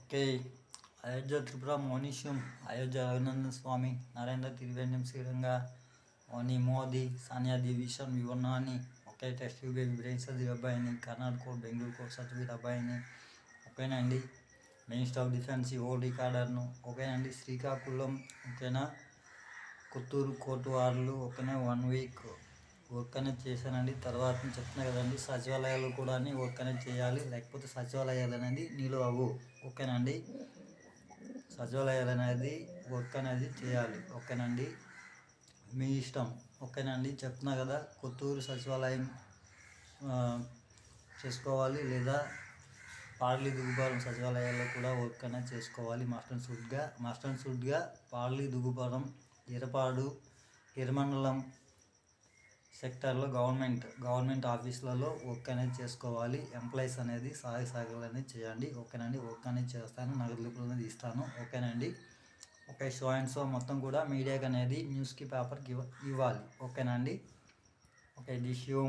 Okay. Ayodhya Tripura మౌనీష్యం, అయోధ్య రఘునందన్ స్వామి, నరేంద్ర త్రివేంద్రం శ్రీరంగ, మౌని మోదీ, సానియా దేవీషన్, వివన్నాని, okay. Test baby brain surgery అబ్బాయిని, Karnataka court, Bengaluru court certificate అబ్బాయిని, ఓకేనండి. మినిస్టర్ ఆఫ్ డిఫెన్స్ ఓల్డ్ రికార్డర్ను, ఓకేనండి. శ్రీకాకుళం, ఓకేనా. కొత్తూరు కోర్టు వార్డులు, ఓకేనా. 1 వీక్ వర్క్ అనేది చేశానండి. తర్వాత చెప్తున్నా కదండి, సచివాలయాలు కూడా వర్క్ అనేది చేయాలి, లేకపోతే సచివాలయాలు అనేది నీళ్ళు అవ్వు, ఓకేనండి. సచివాలయాలు అనేది వర్క్ అనేది చేయాలి, ఓకేనండి. మీ ఇష్టం, ఓకేనండి. చెప్తున్నా కదా, కొత్తూరు సచివాలయం చేసుకోవాలి, లేదా పార్లీ దుగ్గుపాలెం సచివాలయాల్లో కూడా వర్క్ అనేది చేసుకోవాలి. మస్ట్ అండ్ షుడ్గా పార్లీ దుగ్గుపాలెం, ఎరపాడు, ఎర్రమండలం సెక్టార్లో గవర్నమెంట్ ఆఫీసులలో వర్క్ అనేది చేసుకోవాలి. ఎంప్లాయీస్ అనేది సహాయ సహకారాలు అనేది చేయండి, ఓకేనండి. వర్క్ అనేది చేస్తాను, నగదు అనేది ఇస్తాను, ఓకేనండి. ఓకే. షో అండ్ షో మొత్తం కూడా మీడియాకి అనేది న్యూస్కి పేపర్కి ఇవ్వాలి, ఓకేనండి. ఓకే. This you